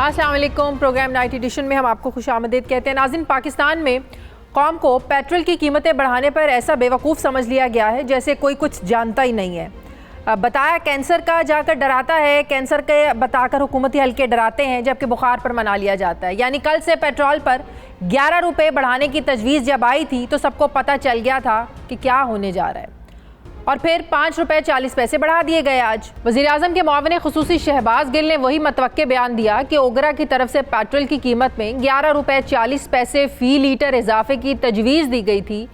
अस्सलाम वालेकुम। Programme night addition में हम आपको खुशामदीद कहते हैं। नाज़रीन, पाकिस्तान में कौम को पेट्रोल की कीमतें बढ़ाने पर ऐसा बेवकूफ़ समझ लिया गया है जैसे कोई कुछ जानता ही नहीं है। बताया कैंसर का जाकर डराता है, कैंसर के बताकर हुकूमती हल्के डराते हैं, जबकि बुखार पर मना लिया जाता है। यानी कल से पेट्रोल पर 11 रुपये बढ़ाने की तजवीज़ जब आई थी तो सबको पता चल गया था कि क्या होने जा रहा है, और फिर 5 रुपये 40 पैसे बढ़ा दिए गए। आज वज़ीर-ए-आज़म के मुआविन खुसूसी शहबाज गिल ने वही मतवक्के बयान दिया कि ओगरा की तरफ से पेट्रोल की कीमत में 11 रुपये 40 पैसे फ़ी लीटर इजाफे की तजवीज़ दी गई थी,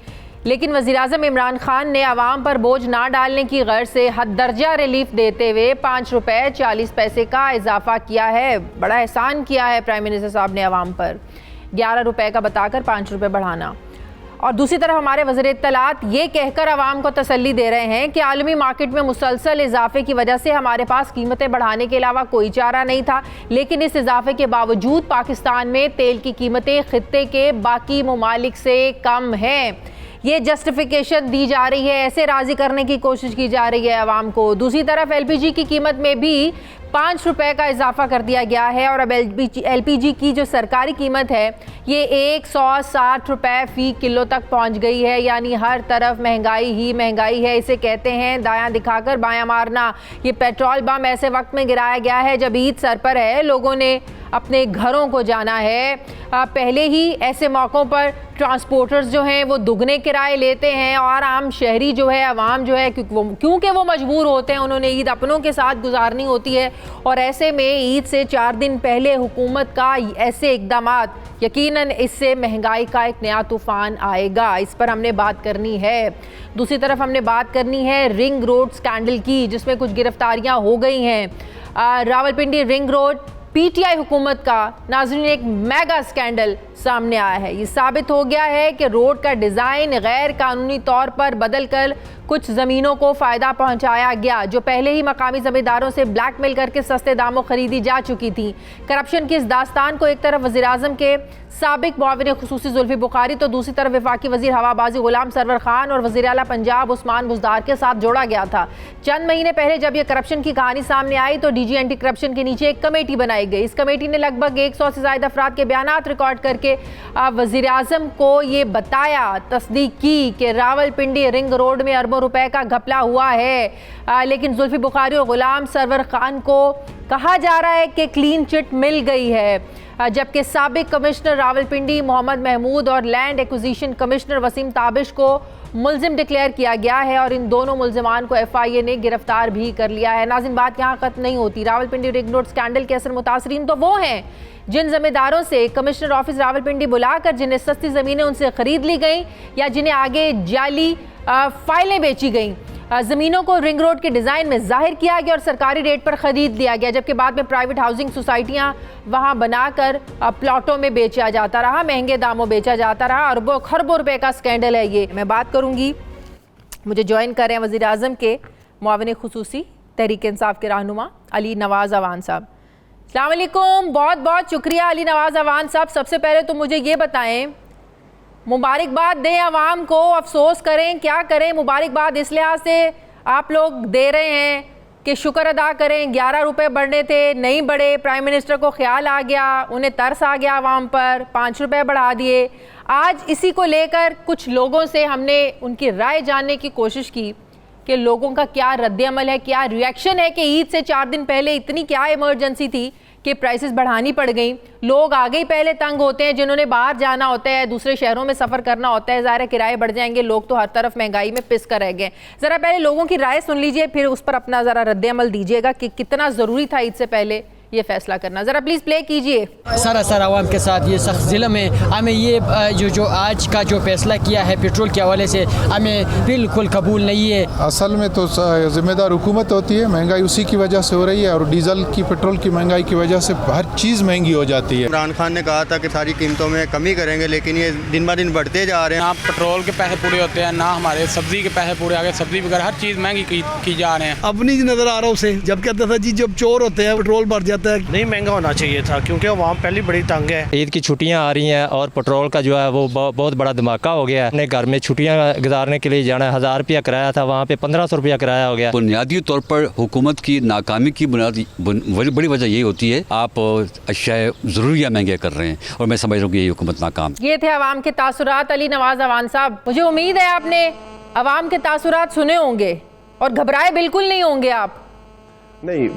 लेकिन वज़ीर-ए-आज़म इमरान खान ने आवाम पर बोझ ना डालने की गर्ज से हद दर्जा रिलीफ देते हुए 5 रुपये 40 पैसे का इजाफा किया है। बड़ा एहसान किया है प्राइम मिनिस्टर साहब ने आवाम पर, 11 रुपये का बताकर 5 रुपये बढ़ाना। और दूसरी तरफ हमारे वज़ीर इत्तलात ये कहकर आवाम को तसल्ली दे रहे हैं कि आलमी मार्केट में मुसलसल इजाफे की वजह से हमारे पास कीमतें बढ़ाने के अलावा कोई चारा नहीं था, लेकिन इस इजाफे के बावजूद पाकिस्तान में तेल की कीमतें खित्ते के बाकी ममालिक से कम हैं। ये जस्टिफिकेशन दी जा रही है, ऐसे राज़ी करने की कोशिश की जा रही है आवाम को। दूसरी तरफ LPG की कीमत में भी 5 रुपये का इजाफा कर दिया गया है, और अब LPG की जो सरकारी कीमत है ये 160 रुपये फ़ी किलो तक पहुंच गई है। यानी हर तरफ महंगाई ही महंगाई है। इसे कहते हैं दायां दिखाकर बायां मारना। ये पेट्रोल बम ऐसे वक्त में गिराया गया है जब ईद सर पर है, लोगों ने अपने घरों को जाना है। पहले ही ऐसे मौक़ों पर ट्रांसपोर्टर्स जो हैं वो दुगने किराए लेते हैं, और आम शहरी जो है, आवाम जो है, क्योंकि वो मजबूर होते हैं, उन्होंने ईद अपनों के साथ गुजारनी होती है, और ऐसे में ईद से 4 दिन पहले हुकूमत का ऐसे इक़दामात, यकीनन इससे महंगाई का एक नया तूफ़ान आएगा। इस पर हमने बात करनी है। दूसरी तरफ हमने बात करनी है रिंग रोड स्कैंडल की, जिसमें कुछ गिरफ्तारियाँ हो गई हैं। रावलपिंडी रिंग रोड PTI हुकूमत का नाज़रीन एक मेगा स्कैंडल सामने आया है। ये साबित हो गया है कि रोड का डिज़ाइन गैर कानूनी तौर पर बदल कर कुछ ज़मीनों को फ़ायदा पहुंचाया गया, जो पहले ही मकामी ज़मींदारों से ब्लैकमेल करके सस्ते दामों खरीदी जा चुकी थी। करप्शन की इस दास्तान को एक तरफ वज़ीर-ए-आज़म के साबिक मुआविन खुसूसी जुल्फ़ी बुखारी तो दूसरी तरफ वफाकी वज़ीर हवाबाजी गुलाम सरवर खान और वज़ीर आला पंजाब उस्मान बुज़दार के साथ जोड़ा गया था। चंद महीने पहले जब यह करप्शन की कहानी सामने आई तो DG एंटी करप्शन के नीचे एक कमेटी बनाई गई। इस कमेटी ने लगभग 100 से ज़ायद अफराद के बयानात रिकॉर्ड करके वज़ीर-ए-आज़म को ये बताया, तस्दीक की कि रावलपिंडी रिंग रोड में अरबों रुपए का घपला हुआ है। लेकिन जुल्फ़ी बुखारी और गुलाम सरवर खान को कहा जा रहा है कि क्लीन चिट मिल गई है, जबकि साबिक कमिश्नर रावलपिंडी मोहम्मद महमूद और land acquisition commissioner Waseem Tabish को मुल्जिम डिक्लेयर किया गया है, और इन दोनों मुल्जिमान को FIA ने गिरफ्तार भी कर लिया है। नाज़रीन, बात यहाँ खत्म नहीं होती। रावलपिंडी रिंग रोड स्कैंडल के असर मुतासरीन तो वो हैं जिन ज़मींदारों से कमिश्नर ऑफिस रावलपिंडी बुलाकर जिन्हें सस्ती ज़मीनें उनसे ख़रीद ली गई या जिन्हें आगे जाली फाइलें बेची गई। ज़मीनों को रिंग रोड के डिज़ाइन में जाहिर किया गया और सरकारी रेट पर ख़रीद लिया गया, जबकि बाद में प्राइवेट हाउसिंग सोसाइटियाँ वहाँ बनाकर प्लॉटों में बेचा जाता रहा, महंगे दामों बेचा जाता रहा। अरबों खरबों रुपए का स्कैंडल है ये। मैं बात करूँगी, मुझे ज्वाइन कर रहे हैं वज़ीर-ए-आज़म के मुआविन खुसूसी तहरीक इंसाफ के रहनुमा अली नवाज़ अवान साहब। अस्सलाम वालेकुम, बहुत बहुत शुक्रिया अली नवाज़ अवान साहब। सबसे पहले तो मुझे ये बताएं, मुबारकबाद दें आवाम को, अफसोस करें, क्या करें? मुबारकबाद इस लिहाज से आप लोग दे रहे हैं कि शुक्र अदा करें, 11 रुपये बढ़ने थे, नहीं बढ़े, प्राइम मिनिस्टर को ख्याल आ गया, उन्हें तरस आ गया आवाम पर, 5 रुपये बढ़ा दिए। आज इसी को लेकर कुछ लोगों से हमने उनकी राय जानने की कोशिश की कि लोगों का क्या रद्द-ए-अमल है, क्या रिएक्शन है कि ईद से 4 दिन पहले इतनी क्या इमरजेंसी थी कि प्राइसेस बढ़ानी पड़ गई। लोग आगे ही पहले तंग होते हैं, जिन्होंने बाहर जाना होता है, दूसरे शहरों में सफ़र करना होता है, ज़ाहिर है किराए बढ़ जाएंगे, लोग तो हर तरफ महंगाई में पिस कर रह गए। ज़रा पहले लोगों की राय सुन लीजिए, फिर उस पर अपना ज़रा रद्द-ए-अमल दीजिएगा कि कितना ज़रूरी था ईद से पहले ये फैसला करना। ज़रा प्लीज़ प्ले कीजिए। सरासर आवाम के साथ ये सख्त ज़िले में हमें ये जो आज का जो फैसला किया है पेट्रोल के हवाले से हमें बिल्कुल कबूल नहीं है। असल में तो ज़िम्मेदार हुकूमत होती है, महंगाई उसी की वजह से हो रही है, और डीजल की पेट्रोल की महंगाई की वजह से हर चीज़ महंगी हो जाती है। इमरान खान ने कहा था कि सारी कीमतों में कमी करेंगे, लेकिन ये दिन ब दिन बढ़ते जा रहे हैं। ना पेट्रोल के पैसे पूरे होते हैं, ना हमारे सब्ज़ी के पैसे पूरे आ गए, सब्ज़ी वगैरह हर चीज़ महंगी की जा रहे हैं। अपनी नज़र आ रहा हूँ उसे, जब कहता था जी जब चोर होते हैं पेट्रोल बढ़ जाता जाता है। नहीं महंगा होना चाहिए था क्योंकि आवाम पहले बड़ी तंग है। ईद की छुट्टियां आ रही हैं और पेट्रोल का जो है वो बहुत बड़ा धमाका हो गया है। अपने घर में छुट्टियां गुजारने के लिए जाना है, 1000 रुपया किराया था, वहाँ पे 1500 रुपया किराया हो गया। बुनियादी तौर पर हुकूमत की नाकामी की बड़ी वजह यही होती है, आप अशिया ज़रूरिया महंगे कर रहे हैं और मैं समझ रहा हूँ कि ये हुकूमत नाकाम। ये थे अवाम के तासुरात। अली नवाज अवान साहब, मुझे उम्मीद है आपने अवाम के तासुरात सुने होंगे और घबराए बिल्कुल नहीं होंगे आप। नहीं,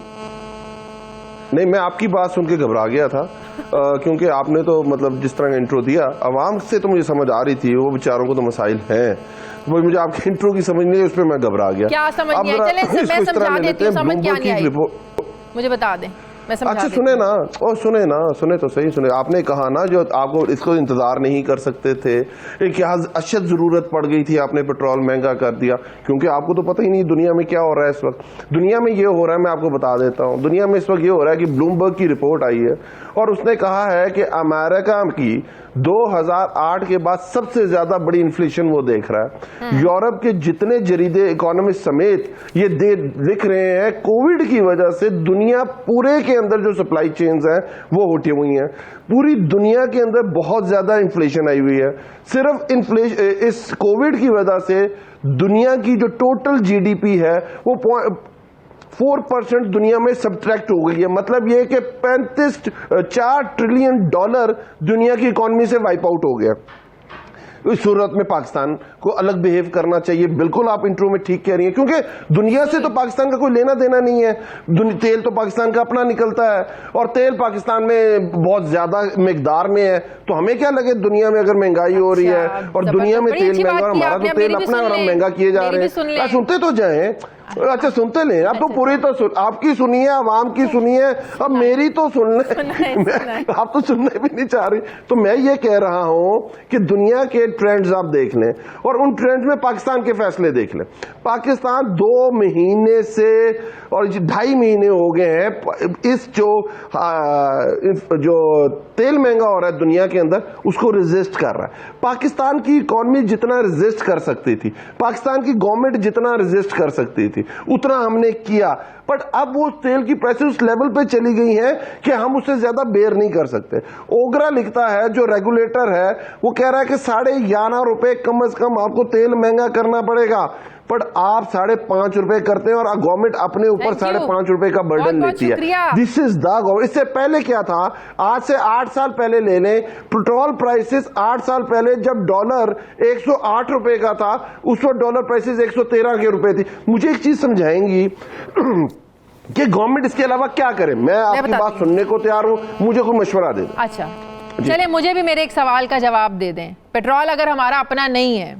मैं आपकी बात सुन के घबरा गया था क्योंकि आपने तो मतलब जिस तरह का इंट्रो दिया अवाम से तो मुझे समझ आ रही थी, वो बेचारों को तो मसाइल हैं, वो मुझे आपके इंट्रो की समझ नहीं है, उस पर मैं घबरा गया। क्या समझ नहीं आई? चलें मैं समझा देती हूँ, समझ क्या नहीं आई मुझे बता दें, मैं समझा अच्छा सुने ना, और सुने तो सही सुने। आपने कहा ना जो आपको इसको इंतजार नहीं कर सकते थे, क्या अशद जरूरत पड़ गई थी, आपने पेट्रोल महंगा कर दिया क्योंकि आपको तो पता ही नहीं दुनिया में क्या हो रहा है इस वक्त। दुनिया में ये हो रहा है, मैं आपको बता देता हूँ, दुनिया में इस वक्त ये हो रहा है कि ब्लूमबर्ग की रिपोर्ट आई है और उसने कहा है कि अमेरिका की 2008 के बाद सबसे ज्यादा बड़ी इन्फ्लेशन वो देख रहा है। यूरोप के जितने जरीदे इकोनॉमिस्ट समेत ये लिख रहे हैं कोविड की वजह से दुनिया पूरे के अंदर जो सप्लाई चेन्स हैं वो उठी हुई हैं। पूरी दुनिया के अंदर बहुत ज्यादा इन्फ्लेशन आई हुई है। सिर्फ इन्फ्लेशन इस कोविड की वजह से दुनिया की जो टोटल जीडीपी है वो 4% दुनिया में सब्ट्रैक्ट हो गई है। मतलब ये कि 4 ट्रिलियन डॉलर दुनिया की इकोनॉमी से वाइप आउट हो गया। इस सूरत में पाकिस्तान को अलग बिहेव करना चाहिए। बिल्कुल आप इंट्रो में ठीक कह रही हैं क्योंकि दुनिया से तो पाकिस्तान का कोई लेना देना नहीं है। तेल तो पाकिस्तान का अपना निकलता है और तेल पाकिस्तान में बहुत ज्यादा मिकदार में है, तो हमें क्या लगे दुनिया में अगर महंगाई हो रही है और दुनिया में तेल महंगा, हमारा तो तेल अपना है और हम महंगा किए जा रहे हैं। सुनते तो जाए, अच्छा सुनते लें। अब तो पूरी तो आपकी सुनिए, आवाम की सुनिए, अब मेरी तो सुन लें। आप तो सुनने भी नहीं चाह रही। तो मैं ये कह रहा हूं कि दुनिया के ट्रेंड्स आप देख लें और उन ट्रेंड्स में पाकिस्तान के फैसले देख लें। पाकिस्तान 2 महीने से और 2.5 महीने हो गए हैं इस जो तेल महंगा हो रहा है दुनिया के अंदर उसको रेजिस्ट कर रहा है। पाकिस्तान की इकोनॉमी जितना रेजिस्ट कर सकती थी, पाकिस्तान की गवर्नमेंट जितना रेजिस्ट कर सकती थी, उतना हमने किया। बट अब वो तेल की प्राइसेस उस लेवल पे चली गई हैं कि हम उससे ज्यादा बेयर नहीं कर सकते। ओगरा लिखता है, जो रेगुलेटर है, वो कह रहा है कि 11.5 रुपए कम से कम आपको तेल महंगा करना पड़ेगा। बट आप 5.5 रुपए करते हैं और गवर्नमेंट अपने ऊपर 5.5 रुपए का बर्डन लेती है। This is the government. इससे पहले क्या था, आज से 8 साल पहले ले लें, पेट्रोल प्राइसेस 8 साल पहले जब डॉलर 108 रुपए का था, उस वक्त डॉलर प्राइसेस 113 के रुपए थी। मुझे एक चीज समझाएंगी कि गवर्नमेंट इसके अलावा क्या करे? मैं आपकी बात सुनने को तैयार हूं, मुझे कोई मशवरा दे। अच्छा चले, मुझे भी मेरे एक सवाल का जवाब दे दें। पेट्रोल अगर हमारा अपना नहीं है,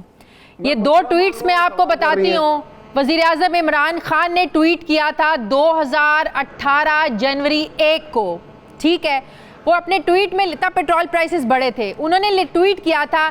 ये 2 ट्वीट्स मैं आपको बताती हूँ। वजीर आज़म इमरान खान ने ट्वीट किया था 2018 जनवरी 1 को, ठीक है। वो अपने ट्वीट में तब पेट्रोल प्राइसेस बढ़े थे, उन्होंने ट्वीट किया था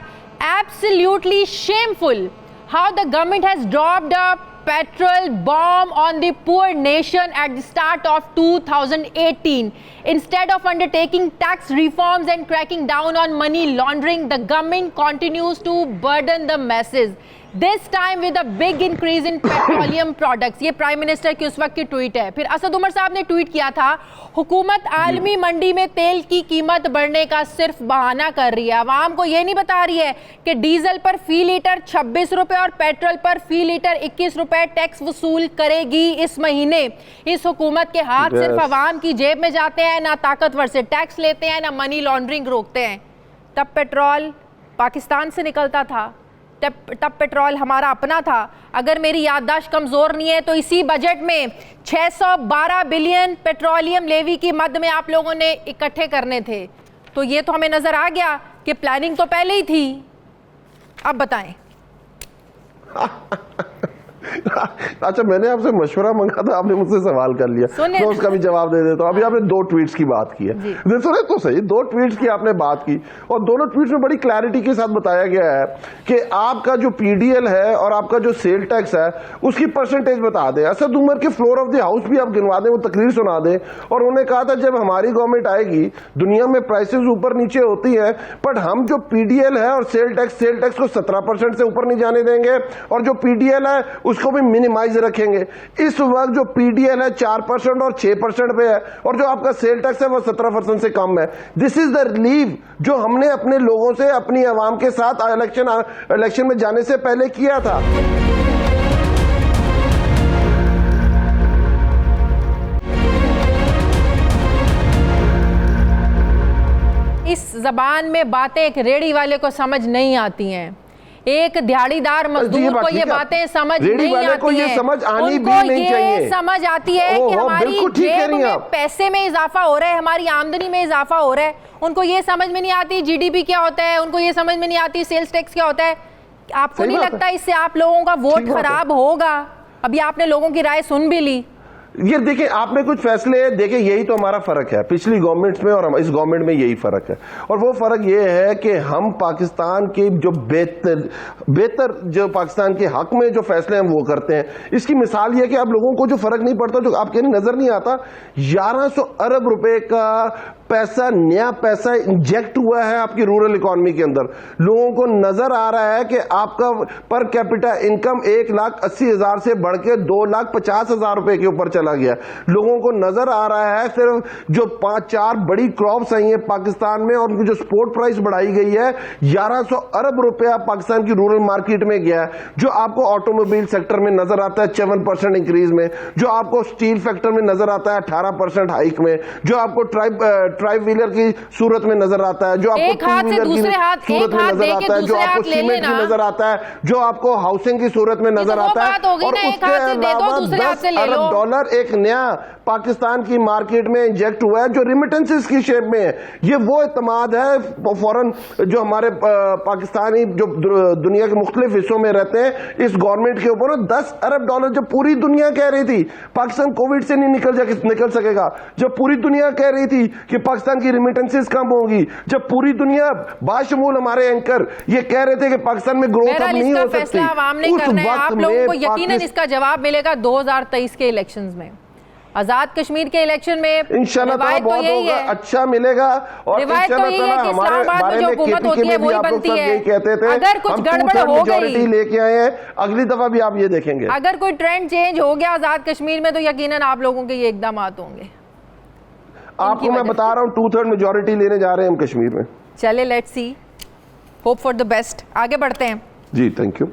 absolutely shameful how the government has dropped a petrol bomb on the poor nation at the start of 2018. Instead of undertaking tax reforms and cracking down on money laundering, the government continues to burden the masses. This time with a big increase in petroleum products. ये prime minister की उस वक्त की tweet है। फिर असद उमर साहब ने tweet किया था, हुकूमत आलमी मंडी में तेल की कीमत बढ़ने का सिर्फ बहाना कर रही है, आवाम को ये नहीं बता रही है कि डीजल पर फी लीटर 26 रुपए और पेट्रोल पर फी लीटर 21 रुपए टैक्स वसूल करेगी इस महीने। इस हुकूमत के हाथ सिर्फ आवाम की जेब में जाते हैं, ना ताकतवर से टैक्स लेते हैं, ना मनी लॉन्ड्रिंग रोकते हैं। तब पेट्रोल पाकिस्तान से निकलता था, तब पेट्रोल हमारा अपना था। अगर मेरी याददाश्त कमज़ोर नहीं है तो इसी बजट में 612 बिलियन पेट्रोलियम लेवी की मद में आप लोगों ने इकट्ठे करने थे। तो ये तो हमें नज़र आ गया कि प्लानिंग तो पहले ही थी। अब बताएं। अच्छा, मैंने आपसे मशवरा मांगा था, आपने मुझसे सवाल कर लिया, मैं उसका भी जवाब दे देता हूँ। अभी आपने 2 ट्वीट्स की बात की है, सुने तो सही, 2 ट्वीट्स की आपने बात की और दोनों ट्वीट्स में बड़ी क्लैरिटी के साथ बताया गया है कि आपका जो पीडीएल है और आपका जो सेल टैक्स है उसकी परसेंटेज बता दें। असद उमर के फ्लोर ऑफ द हाउस भी आप गिनवा दें, वो तकरीर सुना दें। और उन्होंने कहा था जब हमारी गवर्नमेंट आएगी, दुनिया में प्राइसेस ऊपर नीचे होती है, बट हम जो पीडीएल है और सेल टैक्स को 17% से ऊपर नहीं जाने देंगे और जो पीडीएल है उसको भी मिनिमाइज रखेंगे। इस वक्त जो पीडीएल है 4% और 6% पे है, और जो आपका सेल टैक्स है वो 17% से कम है। दिस इज द रिलीफ जो हमने अपने लोगों से, अपनी आवाम के साथ इलेक्शन में जाने से पहले किया था। इस जबान में बातें एक रेड़ी वाले को समझ नहीं आती हैं, एक दिहाड़ीदार मजदूर को ये बातें समझ नहीं आती है। समझ आनी उनको भी नहीं ये चाहिए। समझ आती है कि हमारी जेब में पैसे में इजाफा हो रहा है, हमारी आमदनी में इजाफा हो रहा है। उनको ये समझ में नहीं आती जीडीपी क्या होता है, उनको ये समझ में नहीं आती सेल्स टैक्स क्या होता है। आपको नहीं लगता इससे आप लोगों का वोट खराब होगा? अभी आपने लोगों की राय सुन भी ली। ये देखिए, आपने कुछ फैसले देखिए, यही तो हमारा फर्क है पिछली गवर्नमेंट्स में और इस गवर्नमेंट में, यही फर्क है। और वो फर्क ये है कि हम पाकिस्तान के जो बेहतर जो पाकिस्तान के हक में जो फैसले हम वो करते हैं। इसकी मिसाल ये कि आप लोगों को जो फर्क नहीं पड़ता, जो आपके नजर नहीं आता, 1100 अरब रुपए का पैसा, नया पैसा इंजेक्ट हुआ है आपकी रूरल इकोनॉमी के अंदर। लोगों को नजर आ रहा है कि आपका पर कैपिटा इनकम 1,80,000 से बढ़ के 2,50,000 रुपए के ऊपर चला गया। लोगों को नजर आ रहा है सिर्फ जो 5-4 बड़ी क्रॉप्स आई हैं पाकिस्तान में और उनकी जो एक्सपोर्ट प्राइस बढ़ाई गई है, 1100 अरब रुपया पाकिस्तान की रूरल मार्केट में गया है। जो आपको ऑटोमोबाइल सेक्टर में नजर आता है 7% इंक्रीज में, जो आपको स्टील फैक्टर में नजर आता है 18% हाइक में, जो आपको ट्राइब व्हीलर की सूरत में नजर आता है, जो आपको एक हाथ से दूसरे हाथ, सूरत में नजर आता है, जो आपको सीमेंट की नजर आता है, जो आपको हाउसिंग की सूरत में नजर आता है। और उसके अलावा 10 अरब डॉलर एक नया पाकिस्तान की मार्केट में इंजेक्ट हुआ है जो रिमिटेंसेस की शेप में है। ये वो इत्मीनाद है फॉरेन जो हमारे पाकिस्तानी जो दुनिया के मुख्तलिफ हिस्सों में रहते हैं इस गवर्नमेंट के ऊपर। 10 अरब डॉलर जब पूरी दुनिया कह रही थी पाकिस्तान कोविड से नहीं निकल सकेगा, जब पूरी दुनिया कह रही थी कि पाकिस्तान की रिमिटेंसेस कम होगी, जब पूरी दुनिया बाशमूल हमारे एंकर ये कह रहे थे कि पाकिस्तान में ग्रोथ अब नहीं हो सकती, उस वक्त में यकीनन इसका जवाब मिलेगा 2023 के इलेक्शंस में, आजाद कश्मीर के इलेक्शन में। इंशाल्लाह बहुत होगा, अच्छा मिलेगा। और इंशाल्लाह हमारे बारे में केपीके में भी आप लोग सब यही कहते थे, अगर कुछ गड़बड़ हो मेजॉरिटी लेके आए हैं, अगली दफा भी आप ये देखेंगे। अगर कोई ट्रेंड चेंज हो गया आजाद कश्मीर में तो यकीनन आप लोगों के ये इकदामात होंगे। आपको मैं बता रहा हूँ 2/3 मेजॉरिटी लेने जा रहे हैं हम कश्मीर में। चले, let's see, hope for the best. आगे बढ़ते हैं जी, thank you.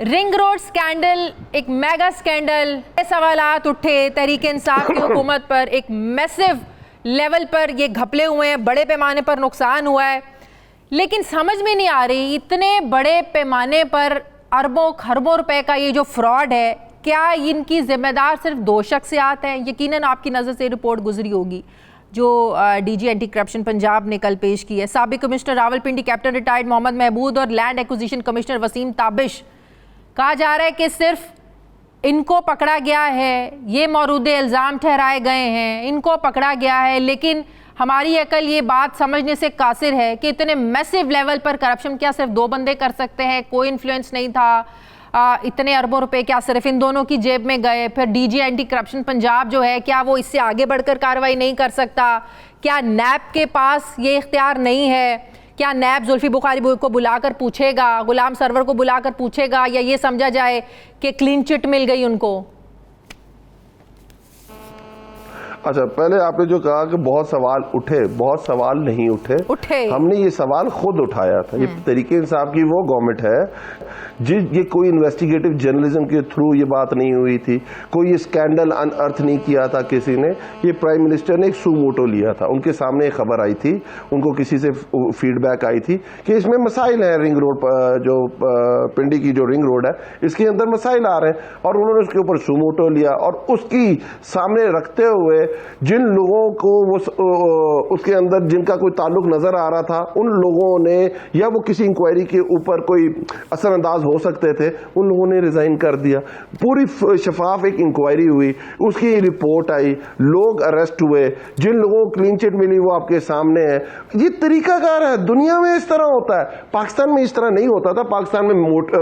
Ring road scandal एक मेगा स्कैंडल, सवालात उठे तहरीक इंसाफ की हुकूमत पर, एक मैसिव लेवल पर ये घपले हुए हैं, बड़े पैमाने पर नुकसान हुआ है, लेकिन समझ में नहीं आ रही इतने बड़े पैमाने पर अरबों खरबों रुपए का ये जो फ्रॉड है, क्या इनकी जिम्मेदार सिर्फ 2 शख्सियात हैं? यकीनन आपकी नज़र से रिपोर्ट गुजरी होगी जो डीजी एंटी करप्शन पंजाब ने कल पेश की है। साबिक commissioner Rawalpindi captain retired Mohammad Mahmood और land acquisition commissioner Waseem Tabish, कहा जा रहा है कि सिर्फ इनको पकड़ा गया है, ये मौरूदे इल्ज़ाम ठहराए गए हैं, इनको पकड़ा गया है, लेकिन हमारी अकल ये बात समझने से कासिर है कि इतने मैसिव लेवल पर करप्शन क्या सिर्फ 2 बंदे कर सकते हैं? कोई इन्फ्लुएंस नहीं था, इतने अरबों रुपए क्या सिर्फ इन दोनों की जेब में गए? फिर डीजी एंटी करप्शन पंजाब जो है क्या वो इससे आगे बढ़कर कार्रवाई नहीं कर सकता? क्या नैब के पास ये इख्तियार नहीं है? क्या नैब जुल्फी बुखारी को बुलाकर पूछेगा, गुलाम सरवर को बुलाकर पूछेगा, या ये समझा जाए कि क्लीन चिट मिल गई उनको? अच्छा, पहले आपने जो कहा कि बहुत सवाल उठे, बहुत सवाल नहीं उठे। हमने ये सवाल खुद उठाया था। ये तरीके इंसाफ की वो गवर्नमेंट है ये कोई इन्वेस्टिगेटिव जर्नलिज्म के थ्रू ये बात नहीं हुई थी, कोई ये स्कैंडल अनअर्थ नहीं किया था किसी ने। ये प्राइम मिनिस्टर ने एक सूमोटो लिया था, उनके सामने एक खबर आई थी, उनको किसी से फीडबैक आई थी कि इसमें मसाइल हैं, रिंग रोड जो पिंडी की जो रिंग रोड है इसके अंदर मसाइल आ रहे हैं, और उन्होंने उसके ऊपर सूमोटो लिया और उसकी सामने रखते हुए जिन लोगों को वो उसके अंदर जिनका कोई ताल्लुक नजर आ रहा था उन लोगों ने, या वो किसी इंक्वायरी के ऊपर कोई असरअंदाज हो सकते थे, उन लोगों ने रिजाइन कर दिया। पूरी शफाफ एक इंक्वायरी हुई, उसकी रिपोर्ट आई, लोग अरेस्ट हुए, जिन लोगों को क्लीन चिट मिली वो आपके सामने है। ये तरीकाकार है, दुनिया में इस तरह होता है, पाकिस्तान में इस तरह नहीं होता था। पाकिस्तान में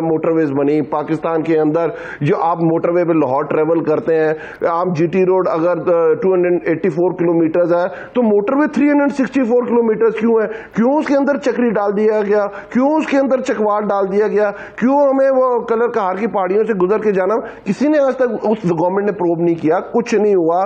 मोटरवेज बनी, पाकिस्तान के अंदर जो आप मोटरवे पे लाहौर ट्रेवल करते हैं, आप जीटी रोड अगर 2 284 किलोमीटर है, तो मोटरवे 364 किलोमीटर क्यों है? क्यों उसके अंदर चक्री डाल दिया गया? क्यों उसके अंदर चकवाट डाल दिया गया? क्यों हमें वो कलर कहार की पहाड़ियों से गुजर के जाना? किसी ने आज तक उस गवर्नमेंट ने प्रोब नहीं किया, कुछ नहीं हुआ।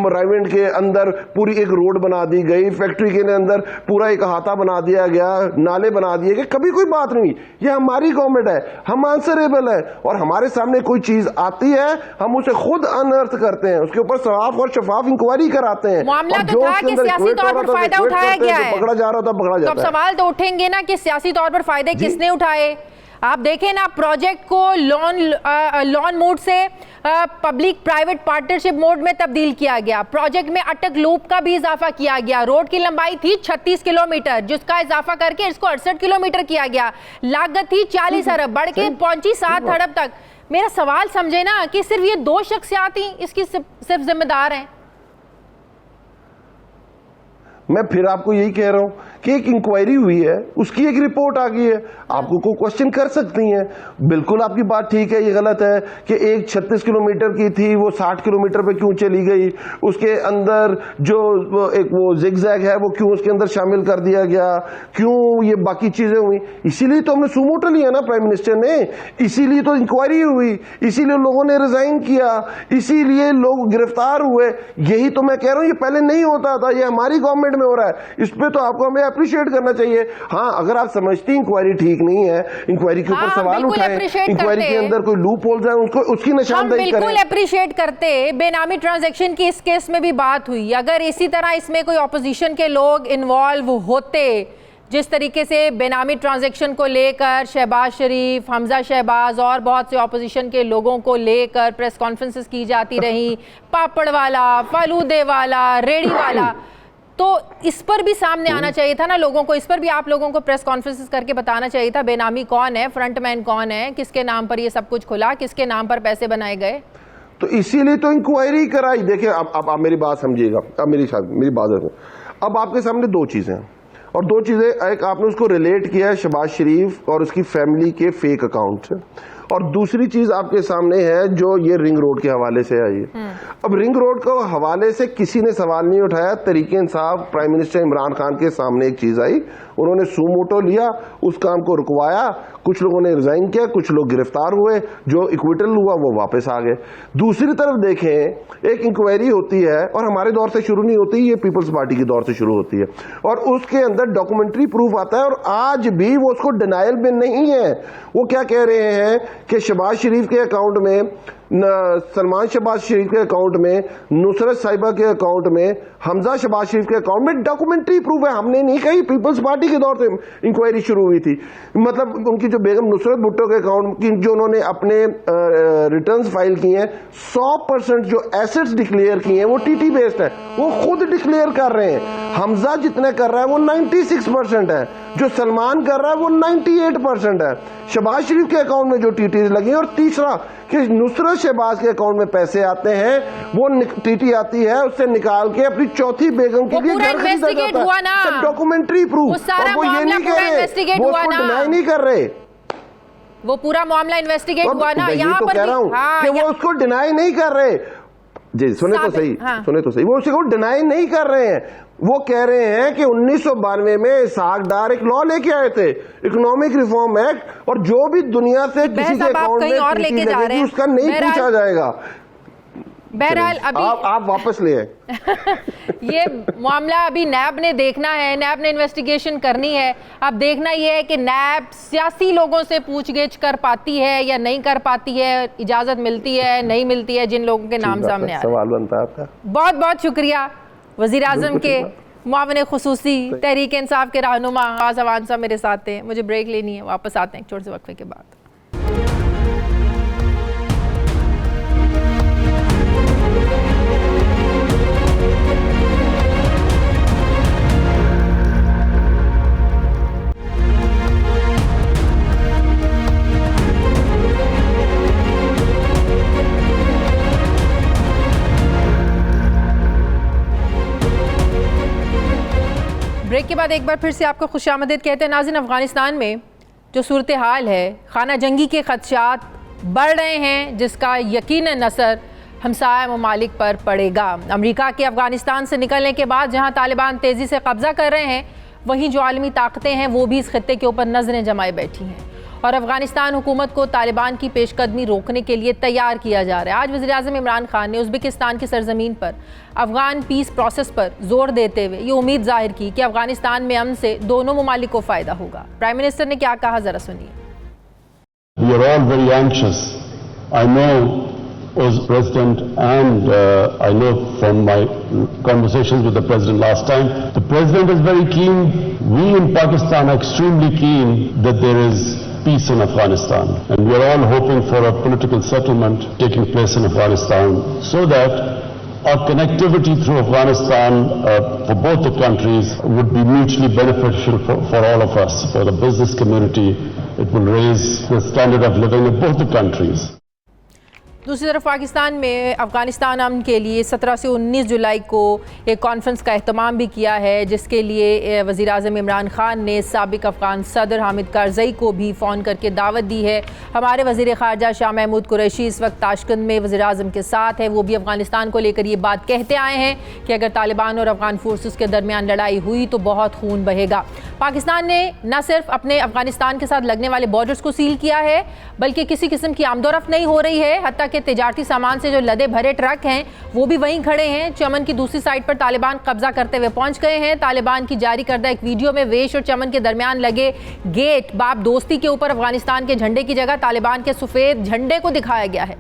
रायवेंड के अंदर पूरी एक रोड बना दी गई, फैक्ट्री के अंदर पूरा एक अहाता बना दिया गया, नाले बना दिए गए, कभी कोई बात नहीं। ये हमारी गवर्नमेंट है, हम आंसरेबल है, और हमारे सामने कोई चीज आती है हम उसे खुद अनर्थ करते हैं, उसके ऊपर साफ और शफाफ इंक्वायरी कराते हैं। मामला तो था कि सियासी तौर पर फायदा उठाया गया है, पकड़ा जा रहा था, पकड़ा जाता है। तो अब सवाल तो उठेंगे ना कि सियासी तौर पर फायदे किसने उठाए? आप देखें ना, प्रोजेक्ट को लॉन मोड से पब्लिक प्राइवेट पार्टनरशिप मोड में तब्दील किया गया। प्रोजेक्ट में अटक लूप का भी इजाफा किया गया। रोड की लंबाई थी 36 किलोमीटर, जिसका इजाफा करके इसको 68 किलोमीटर किया गया। लागत थी 40 अरब, बढ़ के पहुंची 7 अरब तक। मेरा सवाल समझे ना कि सिर्फ ये 2 शख्सियात ही इसकी सिर्फ जिम्मेदार हैं। मैं फिर आपको यही कह रहा हूं कि एक इंक्वायरी हुई है, उसकी एक रिपोर्ट आ गई है, आपको कोई क्वेश्चन कर सकती हैं। बिल्कुल आपकी बात ठीक है, ये गलत है कि एक 36 किलोमीटर की थी वो 60 किलोमीटर पे क्यों चली गई, उसके अंदर जो एक वो जिगजैग है वो क्यों उसके अंदर शामिल कर दिया गया, क्यों ये बाकी चीजें हुई। इसीलिए तो हमने सुमोटो लिया ना प्राइम मिनिस्टर ने, इसीलिए तो इंक्वायरी हुई, इसीलिए लोगों ने रिजाइन किया, इसीलिए लोग गिरफ्तार हुए। यही तो मैं कह रहा हूं, ये पहले नहीं होता था, ये हमारी गवर्नमेंट में हो रहा है। इस पे तो आपको हमें अप्रिशिएट करना चाहिए। हाँ, अगर आप समझती इंक्वायरी ठीक नहीं है, इंक्वायरी के ऊपर सवाल उठाएं, इंक्वायरी के अंदर कोई लूप होल्स है उसको उसकी निशानदेही करें। बिल्कुल अप्रिशिएट करते। बेनामी ट्रांजैक्शन की इस केस में भी बात हुई, अगर इसी तरह इसमें कोई ऑपोजिशन के लोग इन्वॉल्व होते, जिस तरीके से बेनामी ट्रांजैक्शन को लेकर शहबाज शरीफ, हमजा शहबाज और बहुत से ऑपोजिशन के लोगों को लेकर प्रेस कॉन्फ्रेंसेस की जाती रही, पापड़ वाला, फालूदे वाला, रेडी वाला, तो इस पर भी सामने आना चाहिए था ना लोगों को। इस पर भी आप लोगों को प्रेस कॉन्फ्रेंसेस करके बताना चाहिए था बेनामी कौन है, फ्रंटमैन कौन है, किसके नाम पर ये सब कुछ खुला, किसके नाम पर पैसे बनाए गए। तो इसीलिए तो इंक्वायरी कराई। देखिए अब आप मेरी बात समझिएगा, अब मेरी बात है। अब आपके सामने 2 चीजें हैं, और 2 चीजें, एक आपने उसको रिलेट किया है शहबाज शरीफ और उसकी फैमिली के फेक अकाउंट से, और दूसरी चीज आपके सामने है जो ये रिंग रोड के हवाले से आई है। अब रिंग रोड के हवाले से किसी ने सवाल नहीं उठाया। तरीके इंसाफ प्राइम मिनिस्टर इमरान खान के सामने एक चीज आई, उन्होंने सुमोटो लिया, उस काम को रुकवाया, कुछ लोगों ने रिजाइन किया, कुछ लोग गिरफ्तार हुए, जो इक्विटल हुआ वो वापस आ गए। दूसरी तरफ देखें, एक इंक्वायरी होती है और हमारे दौर से शुरू नहीं होती, ये पीपल्स पार्टी के दौर से शुरू होती है, और उसके अंदर डॉक्यूमेंट्री प्रूफ आता है, और आज भी वो उसको डिनायल में नहीं है। वो क्या कह रहे हैं कि शहबाज शरीफ के अकाउंट में, सलमान शहबाज शरीफ के अकाउंट में, नुसरत साहिबा के अकाउंट में, हमजा शहबाज शरीफ के अकाउंट में डॉक्यूमेंट्री प्रूफ है। हमने नहीं कही, पीपल्स पार्टी के दौर से इंक्वायरी शुरू हुई थी। मतलब उनकी जो बेगम नुसरत भुट्टो के अकाउंट की जो उन्होंने अपने रिटर्न्स फाइल किए हैं, 100% जो एसेट्स डिक्लेयर किए हैं वो टीटी बेस्ड है, वो खुद डिक्लेयर कर रहे हैं। हमजा जितने कर रहा है वो 96% है, जो सलमान कर रहा है वो 98% है। शहबाज शरीफ के अकाउंट में जो टीटी लगी है, और तीसरा कि नुसरत शहबाज के अकाउंट में पैसे आते हैं, वो टीटी आती है, उससे निकाल के अपनी चौथी बेगम के लिए घर खरीदा जाता है। सब डॉक्यूमेंट्री प्रूफ, और वो ये नहीं कह रहे, वो उसको डिनाई नहीं कर रहे, वो पूरा मामला इन्वेस्टिगेट हुआ ना। यहाँ पर कह रहा हूँ कि वो उसको डिनाई नहीं कर रहे। जी सुने तो सही, सुने तो सही, वो उसको डिनाई नहीं कर रहे हैं। वो कह रहे हैं कि 1992 में इसहाक डार एक लॉ लेके आए थे, इकोनॉमिक रिफॉर्म एक्ट, और जो भी दुनिया से किसी के अकाउंट में टीटी लगेगी उसका नहीं पूछा जाएगा। बहरहाल अभी आप वापस ले आए। ये मामला अभी नैब ने देखना है, नैब ने इन्वेस्टिगेशन करनी है। अब देखना ये है कि नैब सियासी लोगों से पूछगिछ कर पाती है या नहीं कर पाती है, इजाजत मिलती है नहीं मिलती है, जिन लोगों के नाम सामने आ रहे हैं। सवाल बनता है आपका। बहुत बहुत शुक्रिया वज़ीर आज़म के मुआविन खुसूसी तहरीक इंसाफ के रहनुमा आज़वान साहब मेरे साथ थे। मुझे ब्रेक लेनी है, वापस आते हैं एक छोटे से वक्फे के बाद। ब्रेक के बाद एक बार फिर से आपको खुशामदीद कहते हैं। नाज़रीन, अफ़गानिस्तान में जो सूरत हाल है, खाना जंगी के खदशात बढ़ रहे हैं, जिसका यकीनन असर हमसाया ममालिक पर पड़ेगा। अमेरिका के अफगानिस्तान से निकलने के बाद जहां तालिबान तेज़ी से कब्जा कर रहे हैं, वहीं जो आलमी ताकतें हैं वो भी इस खित्ते के ऊपर नजरें जमाए बैठी हैं और अफगानिस्तान हुकूमत को तालिबान की पेशकदमी रोकने के लिए तैयार किया जा रहा है। आज वज़ीर-ए-आज़म इमरान खान ने उज़्बेकिस्तान की सरजमीन पर अफगान पीस प्रोसेस पर जोर देते हुए ये उम्मीद जाहिर की कि अफगानिस्तान में अमन से दोनों ममालिक को फ़ायदा होगा। प्राइम मिनिस्टर ने क्या कहा, ज़रा सुनिए। We are all very anxious. I know as President and I know from my conversations with the President last time, the President is very keen. We in Pakistan are extremely keen that there is peace in Afghanistan, and we are all hoping for a political settlement taking place in Afghanistan so that our connectivity through Afghanistan for both the countries would be mutually beneficial for all of us, for the business community. It will raise the standard of living in both the countries. दूसरी तरफ पाकिस्तान में अफ़गानिस्तान अमन के लिए 17 से 19 जुलाई को एक conference का एहतमाम भी किया है, जिसके लिए वज़ीर-ए-आज़म इमरान खान ने साबिक़ अफ़गान सदर हामिद कारज़ई को भी फ़ोन करके दावत दी है। हमारे वज़ीर ख़ारजा शाह महमूद कुरैशी इस वक्त ताशकंद में वज़ीर-ए-आज़म के साथ है। वो भी अफ़गानिस्तान को लेकर ये बात कहते आए हैं कि अगर तालिबान और अफ़गान फोर्सेस के दरमियान लड़ाई हुई तो बहुत खून बहेगा। पाकिस्तान ने न सिर्फ अपने अफ़गानिस्तान के साथ लगने वाले बॉर्डर्स को सील किया है, बल्कि किसी किस्म की आमदोरफ्त नहीं हो रही है। हत्ता कि तिजारती सामान से जो लदे भरे ट्रक हैं वो भी वहीं खड़े हैं। चमन की दूसरी साइड पर तालिबान कब्जा करते हुए पहुंच गए हैं। तालिबान की जारी करदा एक वीडियो में वेश और चमन के दरमियान लगे गेट बाब दोस्ती के ऊपर अफगानिस्तान के झंडे की जगह तालिबान के सफ़ेद झंडे को दिखाया गया है।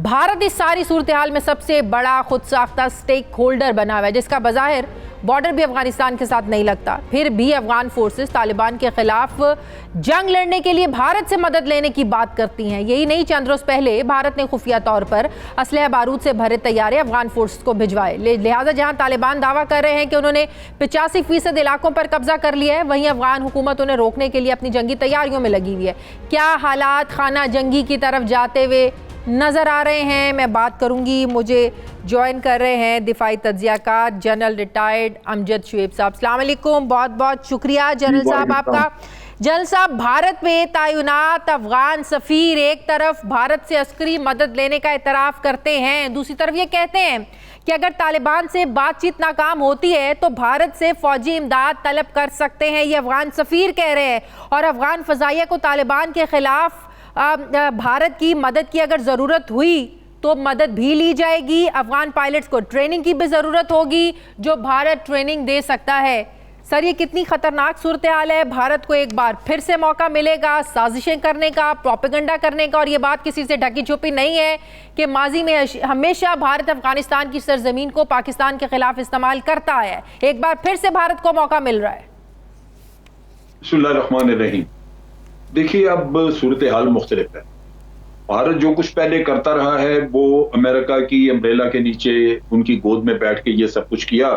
भारत इस सारी सूरत हाल में सबसे बड़ा खुद साख्ता स्टेक होल्डर बना हुआ है, जिसका बज़ाहिर बॉर्डर भी अफगानिस्तान के साथ नहीं लगता। फिर भी अफगान फोर्सेस तालिबान के खिलाफ जंग लड़ने के लिए भारत से मदद लेने की बात करती हैं। यही नहीं, चंद रोज पहले भारत ने खुफिया तौर पर असलह बारूद से भरे तैयारे अफगान फोर्सेस को भिजवाए। लिहाजा जहां तालिबान दावा कर रहे हैं कि उन्होंने 85% इलाकों पर कब्जा कर लिया है, वहीं अफगान हुकूमत उन्हें रोकने के लिए अपनी जंगी तैयारियों में लगी हुई है। क्या हालात खाना जंगी की तरफ जाते हुए नज़र आ रहे हैं, मैं बात करूंगी। मुझे ज्वाइन कर रहे हैं दिफाई तज्जियाकार जनरल रिटायर्ड अमजद शुएब साहब। अस्सलाम वालेकुम, बहुत बहुत शुक्रिया जनरल साहब आपका। जनरल साहब, भारत में तैनात अफगान सफ़ीर एक तरफ भारत से अस्करी मदद लेने का एतराफ़ करते हैं, दूसरी तरफ ये कहते हैं कि अगर तालिबान से बातचीत नाकाम होती है तो भारत से फ़ौजी इमदाद तलब कर सकते हैं, ये अफगान सफ़ीर कह रहे हैं। और अफगान फ़ज़ाइया को तालिबान के ख़िलाफ़ भारत की मदद की अगर ज़रूरत हुई तो मदद भी ली जाएगी। अफगान पायलट्स को ट्रेनिंग की भी ज़रूरत होगी जो भारत ट्रेनिंग दे सकता है। सर, ये कितनी ख़तरनाक सूरत हाल है। भारत को एक बार फिर से मौका मिलेगा साजिशें करने का, प्रोपेगेंडा करने का, और ये बात किसी से ढकी छुपी नहीं है कि माजी में हमेशा भारत अफगानिस्तान की सरजमीन को पाकिस्तान के खिलाफ इस्तेमाल करता है। एक बार फिर से भारत को मौका मिल रहा है। बिस्मिल्लाहिर्रहमानिर्रहीम। देखिए, अब सूरत हाल मुख्तलिफ है। भारत जो कुछ पहले करता रहा है वो अमेरिका की अम्ब्रेला के नीचे उनकी गोद में बैठ के ये सब कुछ किया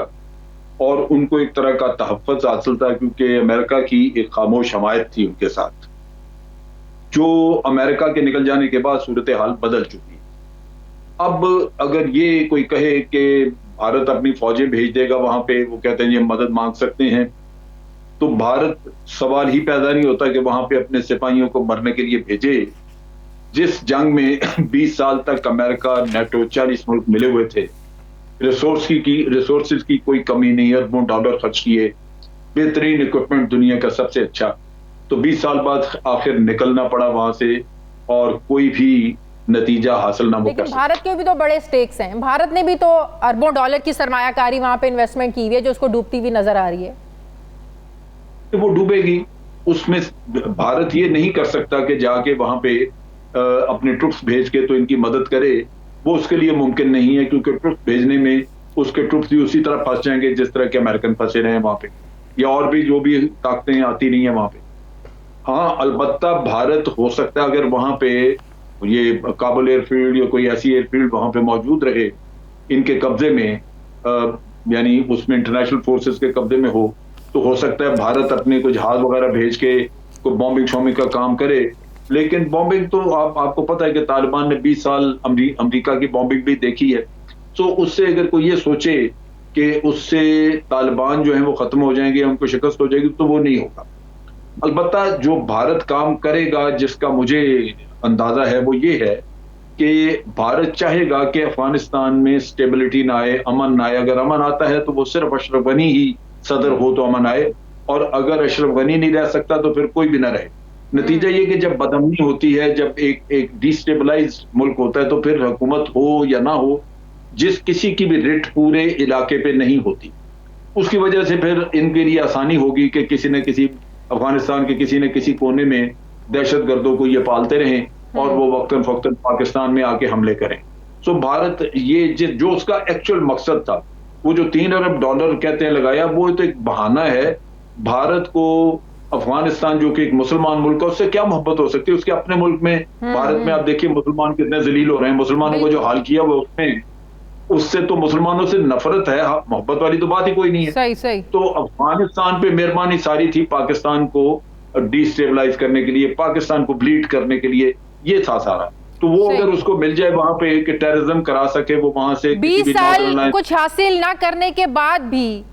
और उनको एक तरह का तहफ़्फ़ुज़ हासिल था, क्योंकि अमेरिका की एक खामोश हमायत थी उनके साथ। जो अमेरिका के निकल जाने के बाद सूरत हाल बदल चुकी है। अब अगर ये कोई कहे कि भारत अपनी फौजें भेज देगा वहां पे, वो कहते हैं ये मदद मांग सकते हैं, तो भारत सवाल ही पैदा नहीं होता कि वहां पे अपने सिपाहियों को मरने के लिए भेजे। जिस जंग में 20 साल तक अमेरिका, नेटो, 40 मुल्क मिले हुए थे, रिसोर्सेज की कोई कमी नहीं, अरबों डॉलर खर्च किए, बेहतरीन इक्विपमेंट दुनिया का सबसे अच्छा, तो 20 साल बाद आखिर निकलना पड़ा वहां से और कोई भी नतीजा हासिल ना हो। लेकिन भारत के भी तो बड़े स्टेक्स हैं। भारत ने भी तो अरबों डॉलर की सरमायाकारी वहां पे इन्वेस्टमेंट की हुई है जो उसको डूबती हुई नजर आ रही है। वो डूबेगी, उसमें भारत ये नहीं कर सकता कि जाके वहां पे अपने ट्रुप्स भेज के तो इनकी मदद करे, वो उसके लिए मुमकिन नहीं है, क्योंकि ट्रुप्स भेजने में उसके ट्रुप्स भी उसी तरह फंस जाएंगे जिस तरह के अमेरिकन फंसे रहे हैं वहां पे, या और भी जो भी ताकतें आती नहीं है वहां पे। हाँ, अलबत्ता भारत हो सकता है अगर वहां पे ये काबुल एयरफील्ड या कोई ऐसी एयरफील्ड वहां पे मौजूद रहे इनके कब्जे में, यानी उसमें इंटरनेशनल फोर्सेस के कब्जे में हो, तो हो सकता है भारत अपने कुछ जहाज वगैरह भेज के कोई बॉम्बिंग शॉम्बिंग का काम करे। लेकिन बॉम्बिंग तो आपको पता है कि तालिबान ने 20 साल अमेरिका की बॉम्बिंग भी देखी है। तो उससे अगर कोई ये सोचे कि उससे तालिबान जो है वो खत्म हो जाएंगे, उनको शिकस्त हो जाएगी, तो वो नहीं होगा। अलबत्ता जो भारत काम करेगा, जिसका मुझे अंदाजा है, वो ये है कि भारत चाहेगा कि अफगानिस्तान में स्टेबिलिटी ना आए, अमन ना आए। अगर अमन आता है तो वो सिर्फ अशरफ गनी ही सदर हो तो अमन आए, और अगर अशरफ गनी नहीं रह सकता तो फिर कोई भी ना रहे। नतीजा ये कि जब बदअमनी होती है, जब एक डिस्टेबलाइज मुल्क होता है, तो फिर हुकूमत हो या ना हो, जिस किसी की भी रिट पूरे इलाके पे नहीं होती, उसकी वजह से फिर इनके लिए आसानी होगी कि किसी न किसी अफगानिस्तान के किसी न किसी कोने में दहशतगर्दों को ये पालते रहें और वो वक्तन फक्तन पाकिस्तान में आके हमले करें। सो भारत ये जो उसका एक्चुअल मकसद था, वो जो $3 अरब कहते हैं लगाया, वो तो एक बहाना है। भारत को अफगानिस्तान जो कि एक मुसलमान मुल्क है, उससे क्या मोहब्बत हो सकती है उसके अपने मुल्क में। भारत में आप देखिए मुसलमान कितने जलील हो रहे हैं, मुसलमानों को जो हाल किया वो उसमें, उससे तो मुसलमानों से नफरत है, मोहब्बत वाली तो बात ही कोई नहीं है। सही सही। तो अफगानिस्तान पे मेहरबानी सारी थी पाकिस्तान को डिस्टेबलाइज करने के लिए, पाकिस्तान को ब्लीड करने के लिए, ये था सारा। तो वो अगर उसको मिल जाए वहां पे कि टेररिज्म करा सके, वो वहां से 20 साल कुछ हासिल ना करने के बाद भी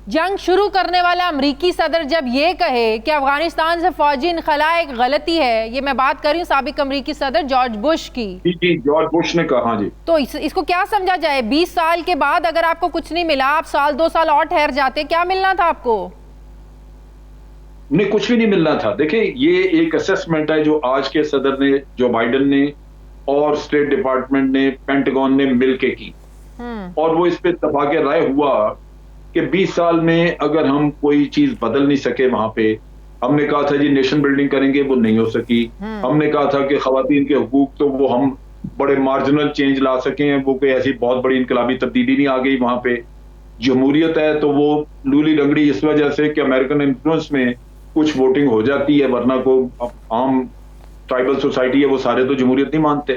जंग शुरू करने वाला अमरीकी सदर जब ये कहे कि अफगानिस्तान से फौजी इनखला एक गलती है, ये मैं बात कर रही हूँ साबिक अमरीकी सदर जॉर्ज बुश की। जी, जॉर्ज बुश ने कहा। जी, तो इसको क्या समझा जाए? 20 साल के बाद अगर आपको कुछ नहीं मिला, आप साल 2 साल और ठहर जाते, क्या मिलना था आपको? नहीं, कुछ भी नहीं मिलना था। देखिए, ये एक असेसमेंट है जो आज के सदर ने, जो बाइडेन ने और स्टेट डिपार्टमेंट ने, पेंटागन ने मिलके की, और वो इस पे इत्तेफाक राय हुआ कि 20 साल में अगर हम कोई चीज बदल नहीं सके वहां पे, हमने कहा था जी नेशन बिल्डिंग करेंगे, वो नहीं हो सकी। हमने कहा था कि खवातीन के हुकूक, तो वो हम बड़े मार्जिनल चेंज ला सके, वो कोई ऐसी बहुत बड़ी इनकलाबी तब्दीली नहीं आ गई वहां पे। जमहूरियत है तो वो लूली लंगड़ी इस वजह से कि अमेरिकन इन्फ्लुएंस में कुछ वोटिंग हो जाती है, वरना को आम ट्राइबल सोसाइटी है वो सारे तो जमहूरियत नहीं मानते।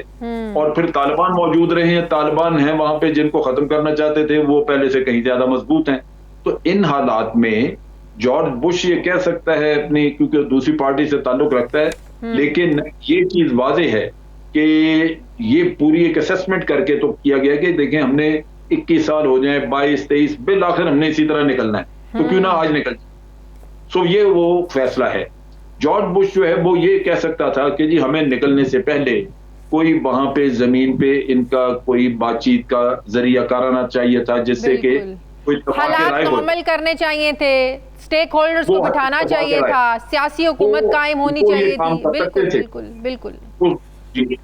और फिर तालिबान मौजूद रहे हैं, तालिबान हैं वहां पे जिनको खत्म करना चाहते थे, वो पहले से कहीं ज्यादा मजबूत हैं। तो इन हालात में जॉर्ज बुश ये कह सकता है अपनी, क्योंकि दूसरी पार्टी से ताल्लुक रखता है, लेकिन ये चीज वाजे है कि ये पूरी एक असेसमेंट करके तो किया गया कि देखें हमने 21 साल हो जाए, 22, 23, बिल आखिर हमने इसी तरह निकलना है, तो क्यों ना आज निकल जाए। सो ये वो फैसला है। जॉर्ज बुश जो है वो ये कह सकता था कि जी हमें निकलने से पहले कोई वहां पे जमीन पे इनका कोई बातचीत का जरिया कराना चाहिए था, जिससे कि कोई हालात नॉर्मल करने चाहिए थे, स्टेक होल्डर्स को बिठाना चाहिए था, सियासी हुकूमत कायम होनी चाहिए थी। बिल्कुल बिल्कुल बिल्कुल,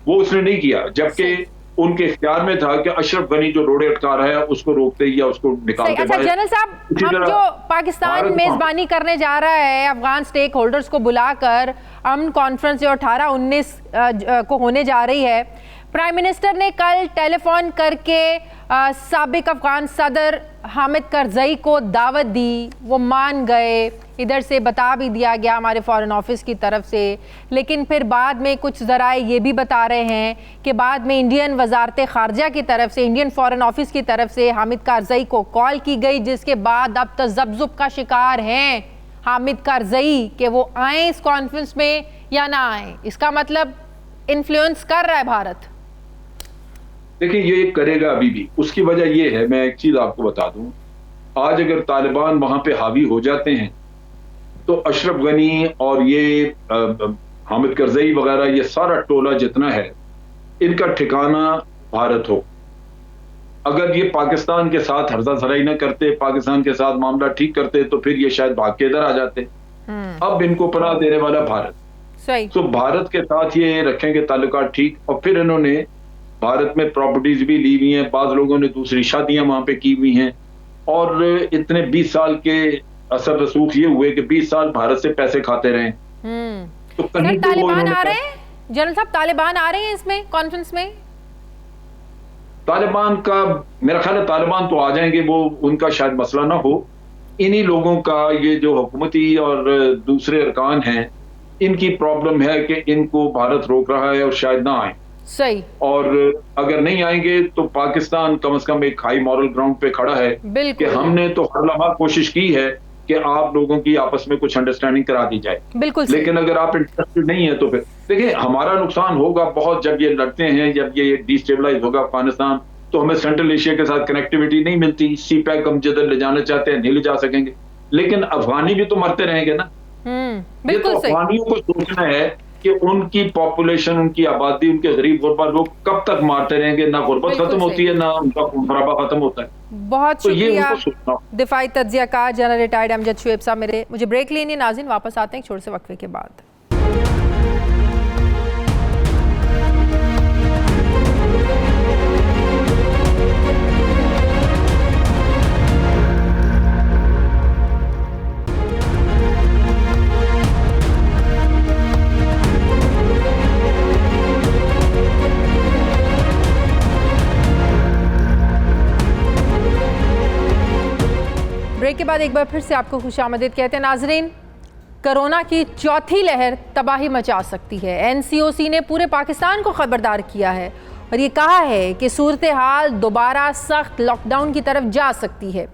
वो उसने नहीं किया, जबकि उनके इख्तियार में था कि अशरफ गनी जो रोड़े अटका रहा है उसको रोकते या उसको निकालते। अच्छा जनरल साहब, हम जो पाकिस्तान मेजबानी करने जा रहा है अफगान स्टेक होल्डर्स को बुलाकर अमन कॉन्फ्रेंस जो 18-19 को होने जा रही है, प्राइम मिनिस्टर ने कल टेलीफोन करके साबिक अफगान सदर हामिद करजई को दावत दी, वो मान गए, इधर से बता भी दिया गया हमारे फॉरेन ऑफिस की तरफ से। लेकिन फिर बाद में कुछ ज़राए ये भी बता रहे हैं कि बाद में इंडियन वजारत ख़ारजा की तरफ से, इंडियन फॉरेन ऑफिस की तरफ से हामिद करजई को कॉल की गई, जिसके बाद अब तज़ब्ज़ुब का शिकार हैं हामिद करजई कि वो आएँ इस कॉन्फ्रेंस में या ना आएँ। इसका मतलब इन्फ्लुएंस कर रहा है भारत। देखिए, ये करेगा अभी भी। उसकी वजह ये है, मैं एक चीज आपको बता दूं, आज अगर तालिबान वहां पे हावी हो जाते हैं तो अशरफ गनी और ये हामिद करजई वगैरह, ये सारा टोला जितना है, इनका ठिकाना भारत हो। अगर ये पाकिस्तान के साथ हर्जा सराई न करते, पाकिस्तान के साथ मामला ठीक करते, तो फिर ये शायद भाग के इधर आ जाते। अब इनको पनाह देने वाला भारत, सही। तो भारत के साथ ये रखेंगे ताल्लुकात ठीक। और फिर इन्होंने भारत में प्रॉपर्टीज भी ली हुई हैं, बाद लोगों ने दूसरी शादियां वहां पे की हुई हैं, और इतने 20 साल के असर रसूख ये हुए कि 20 साल भारत से पैसे खाते रहे। तो कहीं तालिबान आ रहे हैं जनरल साहब, तालिबान आ रहे हैं इसमें कॉन्फ्रेंस में? तालिबान का मेरा ख्याल है तालिबान तो आ जाएंगे, वो उनका शायद मसला ना हो। इन्हीं लोगों का, ये जो हुकूमती और दूसरे अरकान हैं, इनकी प्रॉब्लम है कि इनको भारत रोक रहा है और शायद ना आए। सही। और अगर नहीं आएंगे तो पाकिस्तान कम से कम एक हाई मॉरल ग्राउंड पे खड़ा है कि हमने तो हर लम्हा कोशिश की है कि आप लोगों की आपस में कुछ अंडरस्टैंडिंग करा दी जाए। बिल्कुल। लेकिन अगर आप इंटरेस्टेड नहीं है तो फिर देखिए हमारा नुकसान होगा बहुत जब ये लड़ते हैं, जब ये डिस्टेबलाइज होगा अफगानिस्तान, तो हमें सेंट्रल एशिया के साथ कनेक्टिविटी नहीं मिलती। CPEC हम जिधर ले जाना चाहते हैं नहीं ले जा सकेंगे, लेकिन अफगानी भी तो मरते रहेंगे ना। बिल्कुल तो अफगानियों को सोचना है कि उनकी पॉपुलेशन, उनकी आबादी, उनके गरीब गुरबा लोग कब तक मारते रहेंगे, ना गुर्बत खत्म होती है, ना उनका खून खराबा खत्म होता है। बहुत तो ये शुक्रिया उनको सोचना। दिफाई तज्जियाकार जनरल रिटायर्ड अमजद शुएब साहब। मुझे ब्रेक लेनी है नाज़रीन, वापस आते हैं एक छोटे से वक्फे के बाद। ब्रेक के बाद एक बार फिर से आपको खुशामदीद कहते हैं नाजरीन। कोरोना की चौथी लहर तबाही मचा सकती है। एनसीओसी ने पूरे पाकिस्तान को खबरदार किया है और ये कहा है कि सूरत हाल दोबारा सख्त लॉकडाउन की तरफ जा सकती है।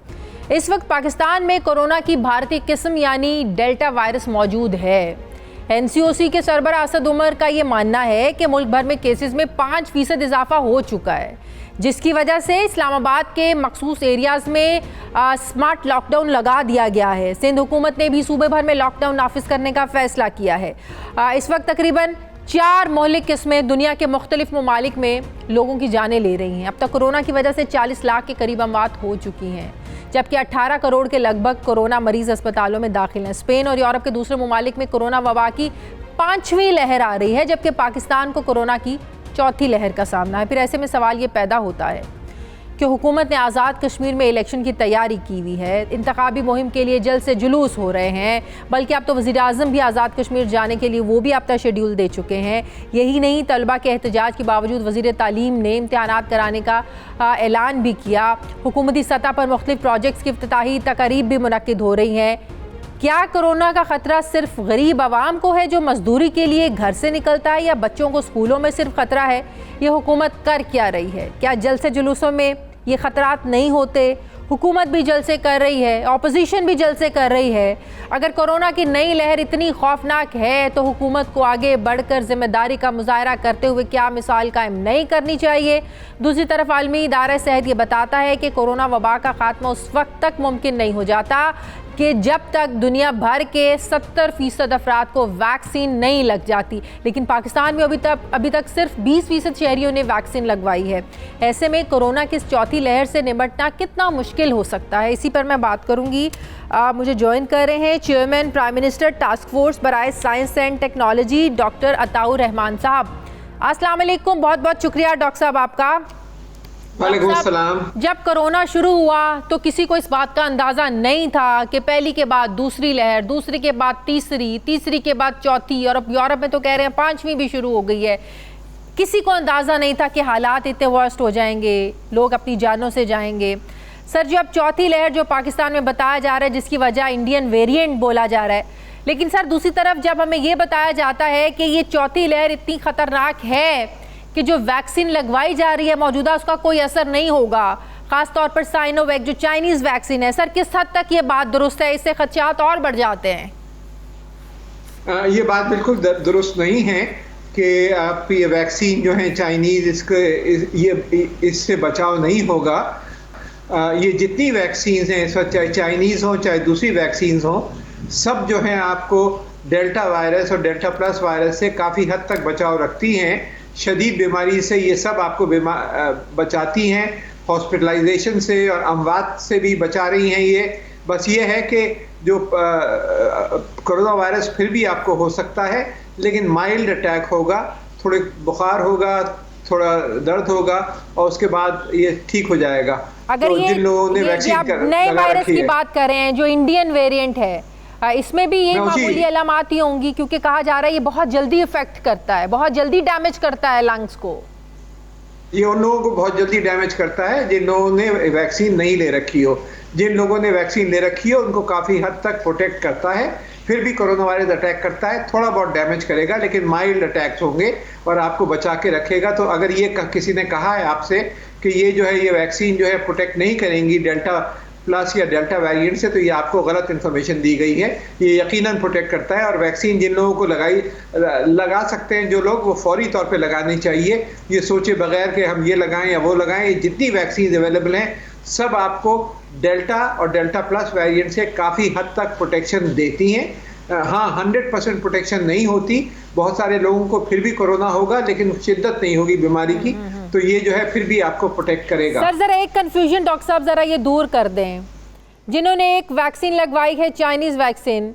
इस वक्त पाकिस्तान में कोरोना की भारतीय किस्म यानी डेल्टा वायरस मौजूद है। एनसीओसी के सरबराह असद उमर का ये मानना है कि मुल्क भर में केसेस में 5% इजाफा हो चुका है, जिसकी वजह से इस्लामाबाद के मखसूस एरियाज़ में स्मार्ट लॉकडाउन लगा दिया गया है। सिंध हुकूमत ने भी सूबे भर में लॉकडाउन नाफिज करने का फैसला किया है। इस वक्त तकरीबन 4 मोहल्लिक किस्में दुनिया के मुख्तलिफ ममालिक में लोगों की जानें ले रही हैं। अब तक कोरोना की वजह से 40 लाख के करीब अमवात हो चुकी हैं, जबकि 18 करोड़ के लगभग कोरोना मरीज अस्पतालों में दाखिल हैं। स्पेन और यूरोप के दूसरे ममालिक में कोरोना वबा की 5वीं लहर आ रही है, जबकि पाकिस्तान को कोरोना की चौथी लहर का सामना है। फिर ऐसे में सवाल ये पैदा होता है कि हुकूमत ने आज़ाद कश्मीर में इलेक्शन की तैयारी की हुई है, इंतखाबी मुहिम के लिए जल्द से जुलूस हो रहे हैं, बल्कि अब तो वज़ीर आज़म भी आज़ाद कश्मीर जाने के लिए वो भी अब तक शेड्यूल दे चुके हैं। यही नहीं, तलबा के एहतजाज के बावजूद वज़ीर तालीम ने इम्तिहानात कराने का ऐलान भी किया। हुकूमती सतह पर मुख्तलिफ प्रोजेक्ट्स की इफ्तिताही तकारीब भी मुनक्किद हो रही हैं। क्या कोरोना का ख़तरा सिर्फ गरीब आवाम को है जो मजदूरी के लिए घर से निकलता है, या बच्चों को स्कूलों में सिर्फ ख़तरा है? ये हुकूमत कर क्या रही है? क्या जलसे जुलूसों में ये ख़तरात नहीं होते? हुकूमत भी जलसे कर रही है, ऑपोजिशन भी जलसे कर रही है। अगर कोरोना की नई लहर इतनी खौफनाक है तो हुकूमत को आगे बढ़कर ज़िम्मेदारी का मुजाहरा करते हुए क्या मिसाल कायम नहीं करनी चाहिए? दूसरी तरफ आलमी इदारा सेहत ये बताता है कि कोरोना वबा का खात्मा उस वक्त तक मुमकिन नहीं हो जाता कि जब तक दुनिया भर के 70% अफराद को वैक्सीन नहीं लग जाती। लेकिन पाकिस्तान में अभी तक सिर्फ 20% शहरियों ने वैक्सीन लगवाई है। ऐसे में कोरोना की इस चौथी लहर से निपटना कितना मुश्किल हो सकता है, इसी पर मैं बात करूंगी। मुझे ज्वाइन कर रहे हैं chairman prime minister task force बराए science and technology doctor Ataur Rahman साहब। अस्सलाम वालेकुम, बहुत बहुत शुक्रिया डॉक्टर साहब आपका। वालेकुम सलाम। जब कोरोना शुरू हुआ तो किसी को इस बात का अंदाज़ा नहीं था कि पहली के बाद दूसरी लहर, दूसरी के बाद तीसरी, तीसरी के बाद चौथी, और अब यूरोप में तो कह रहे हैं 5वीं भी शुरू हो गई है। किसी को अंदाज़ा नहीं था कि हालात इतने वर्स्ट हो जाएंगे, लोग अपनी जानों से जाएंगे। सर जी, अब चौथी लहर जो पाकिस्तान में बताया जा रहा है, जिसकी वजह इंडियन वेरिएंट बोला जा रहा है, लेकिन सर दूसरी तरफ जब हमें ये बताया जाता है कि ये चौथी लहर इतनी ख़तरनाक है कि जो वैक्सीन लगवाई जा रही है मौजूदा उसका कोई असर नहीं होगा, ख़ास तौर पर साइनोवैक जो चाइनीज़ वैक्सीन है, सर किस हद तक ये बात दुरुस्त है? इससे खदशात और बढ़ जाते हैं। ये बात बिल्कुल दुरुस्त नहीं है कि आप ये वैक्सीन जो है चाइनीज़, इससे बचाव नहीं होगा। ये जितनी वैक्सीन हैं इस वक्त, चाहे चाइनीज़ हो चाहे दूसरी वैक्सीन हो, सब जो है आपको डेल्टा वायरस और डेल्टा प्लस वायरस से काफ़ी हद तक बचाव रखती हैं। शदीद बीमारी से ये सब आपको बचाती हैं, हॉस्पिटलाइजेशन से और अमवात से भी बचा रही हैं। ये बस ये है कि जो कोरोना वायरस फिर भी आपको हो सकता है, लेकिन माइल्ड अटैक होगा, थोड़े बुखार होगा, थोड़ा दर्द होगा और उसके बाद ये ठीक हो जाएगा। अगर तो जिन लोगों ने वैक्सीन नए वायरस की बात कर रहे हैं जो इंडियन वेरिएंट है, इसमें भी यही मामूली अलामात ही होंगी, क्योंकि कहा जा रहा है ये बहुत जल्दी इफेक्ट करता है, बहुत जल्दी डैमेज करता है लंग्स को। ये उन लोगों को बहुत जल्दी डैमेज करता है जिन लोगों ने वैक्सीन नहीं ले रखी हो। जिन लोगों ने वैक्सीन ले रखी हो उनको काफ़ी हद तक प्रोटेक्ट करता है, फिर भी कोरोना वायरस अटैक करता है, थोड़ा बहुत डैमेज करेगा, लेकिन माइल्ड अटैक्स होंगे और आपको बचा के रखेगा। तो अगर ये किसी ने कहा है आपसे कि ये जो है ये वैक्सीन जो है प्रोटेक्ट नहीं करेंगी डेल्टा प्लस या डेल्टा वेरिएंट से, तो ये आपको गलत इन्फॉर्मेशन दी गई है। ये यकीनन प्रोटेक्ट करता है और वैक्सीन जिन लोगों को लगा सकते हैं जो लोग, वो फौरी तौर पे लगानी चाहिए, ये सोचे बगैर कि हम ये लगाएं या वो लगाएं। ये जितनी वैक्सीन अवेलेबल हैं सब आपको डेल्टा और डेल्टा प्लस वेरिएंट से काफ़ी हद तक प्रोटेक्शन देती हैं। हाँ 100% प्रोटेक्शन नहीं होती, बहुत सारे लोगों को फिर भी कोरोना होगा लेकिन शिद्दत नहीं होगी बीमारी की, तो ये जो है फिर भी आपको प्रोटेक्ट करेगा। सर जरा एक कंफ्यूजन डॉक्टर साहब जरा ये दूर कर दें, जिन्होंने एक वैक्सीन लगवाई है चाइनीज़ वैक्सीन,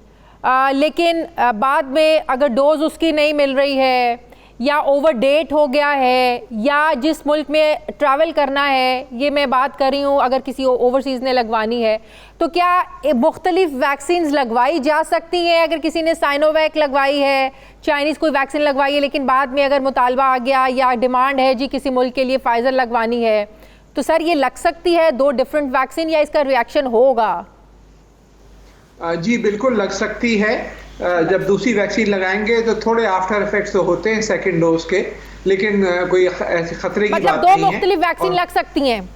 लेकिन बाद में अगर डोज उसकी नहीं मिल रही है या ओवर डेट हो गया है या जिस मुल्क में ट्रैवल करना है, ये मैं बात कर रही हूँ अगर किसी ओवरसीज़ ने लगवानी है, तो क्या मुख्तलिफ वैक्सीन लगवाई जा सकती हैं? अगर किसी ने साइनोवैक लगवाई है, चाइनीज़ कोई वैक्सीन लगवाई है, लेकिन बाद में अगर मुतालबा आ गया या डिमांड है जी किसी मुल्क के लिए फाइज़र लगवानी है, तो सर ये लग सकती है 2 डिफरेंट वैक्सीन या इसका रिएक्शन होगा? जी बिल्कुल लग सकती है। जब दूसरी वैक्सीन लगाएंगे तो थोड़े आफ्टर इफेक्ट्स तो होते हैं सेकंड डोज के, लेकिन कोई ऐसे खतरे की बात नहीं है। 2 मुख्तलिफ वैक्सीन लग सकती हैं?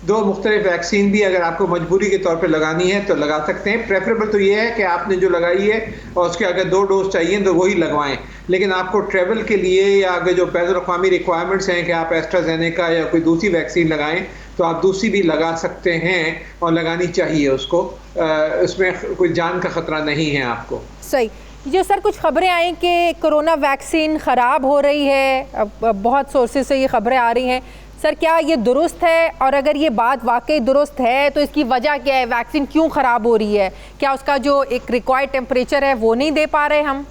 2 मुख्तलिफ वैक्सीन भी अगर आपको मजबूरी के तौर पे लगानी है तो लगा सकते हैं। प्रेफरेबल तो ये है कि आपने जो लगाई है और उसके अगर 2 डोज चाहिए तो वही लगवाएं, लेकिन आपको ट्रेवल के लिए या अगर जो बैनुल-अक़वामी रिक्वायरमेंट्स हैं कि आप एस्ट्राज़ेनेका या कोई दूसरी वैक्सीन लगाएं, तो आप दूसरी भी लगा सकते हैं और लगानी चाहिए उसको। उसमें कोई जान का ख़तरा नहीं है आपको। सही। जो सर कुछ खबरें आई कि कोरोना वैक्सीन ख़राब हो रही है, अब बहुत सोर्सेज से ये खबरें आ रही हैं, सर क्या ये दुरुस्त है? और अगर ये बात वाकई दुरुस्त है तो इसकी वजह क्या है? वैक्सीन क्यों ख़राब हो रही है? क्या उसका जो एक रिक्वायर्ड टेम्परेचर है वो नहीं दे पा रहे हम?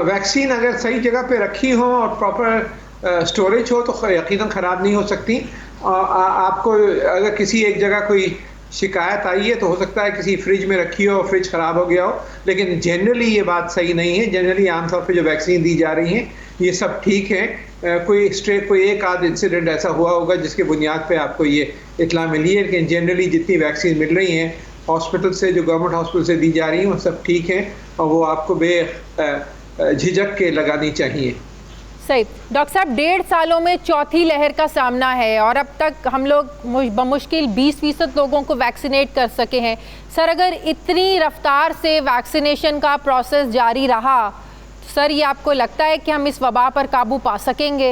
वैक्सीन अगर सही जगह पे रखी हो और प्रॉपर स्टोरेज हो तो यकीनन ख़राब नहीं हो सकती। आपको अगर किसी एक जगह कोई शिकायत आई है तो हो सकता है किसी फ्रिज में रखी हो, फ्रिज ख़राब हो गया हो, लेकिन जनरली ये बात सही नहीं है। जनरली आमतौर पे जो वैक्सीन दी जा रही हैं ये सब ठीक है। कोई एक आध इंसिडेंट ऐसा हुआ होगा जिसके बुनियाद पे आपको ये इत्ला मिली है, लेकिन जनरली जितनी वैक्सीन मिल रही हैं हॉस्पिटल से, जो गवर्नमेंट हॉस्पिटल से दी जा रही हैं, वो सब ठीक हैं और वो आपको झिझक के लगानी चाहिए। सही। डॉक्टर साहब 1.5 सालों में चौथी लहर का सामना है और अब तक हम लोग बमुश्किल 20% लोगों को वैक्सीनेट कर सके हैं। सर अगर इतनी रफ्तार से वैक्सीनेशन का प्रोसेस जारी रहा तो सर ये आपको लगता है कि हम इस वबा पर काबू पा सकेंगे?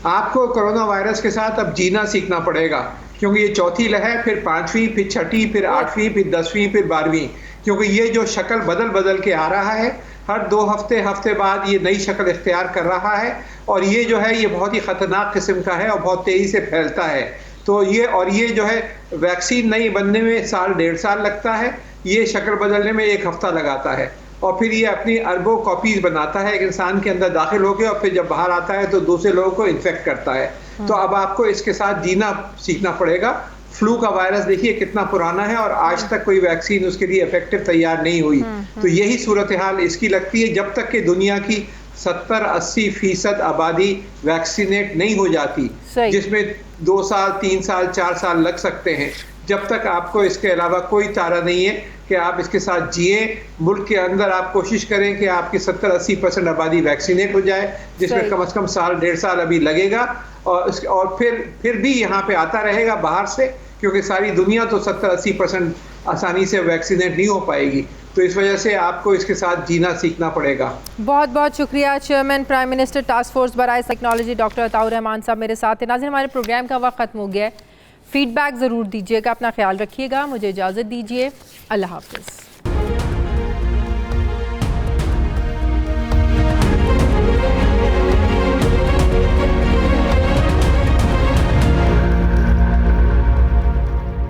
आपको कोरोना वायरस के साथ अब जीना सीखना पड़ेगा, क्योंकि ये चौथी लहर, फिर 5वीं, फिर 6ठी, फिर 8वीं, फिर 10वीं, फिर 12वीं, क्योंकि ये जो शक्ल बदल के आ रहा है, हर 2 हफ्ते बाद ये नई शक्ल इख्तियार कर रहा है और ये जो है ये बहुत ही ख़तरनाक किस्म का है और बहुत तेज़ी से फैलता है। तो ये जो है वैक्सीन नई बनने में 1.5 साल लगता है, ये शक्ल बदलने में 1 हफ्ता लगाता है और फिर ये अपनी अरबों कॉपीज़ बनाता है एक इंसान के अंदर दाखिल होकर और फिर जब बाहर आता है तो दूसरे लोगों को इन्फेक्ट करता है। तो अब आपको इसके साथ जीना सीखना पड़ेगा। फ्लू का वायरस देखिए कितना पुराना है और आज तक कोई वैक्सीन उसके लिए इफेक्टिव तैयार नहीं हुई। तो यही सूरत हाल इसकी लगती है। जब तक कि दुनिया की 70-80% आबादी वैक्सीनेट नहीं हो जाती, जिसमें 2 साल, 3 साल, 4 साल लग सकते हैं, जब तक आपको इसके अलावा कोई चारा नहीं है कि आप इसके साथ जिए। मुल्क के अंदर आप कोशिश करें कि आपकी 70-80% आबादी वैक्सीनेट हो जाए, जिसमें कम से कम 1.5 साल अभी लगेगा और फिर भी यहाँ पे आता रहेगा बाहर से, क्योंकि सारी दुनिया तो 70-80% आसानी से वैक्सीनेट नहीं हो पाएगी। तो इस वजह से आपको इसके साथ जीना सीखना पड़ेगा। बहुत बहुत शुक्रिया chairman prime minister task force बराए टेक्नोलॉजी डॉक्टर अताउर रहमान साहब मेरे साथ हैं। नाज़रीन हमारे प्रोग्राम का वक्त ख़त्म हो गया है। फीडबैक ज़रूर दीजिएगा, अपना ख्याल रखिएगा। मुझे इजाज़त दीजिए, अल्लाह हाफ़िज़।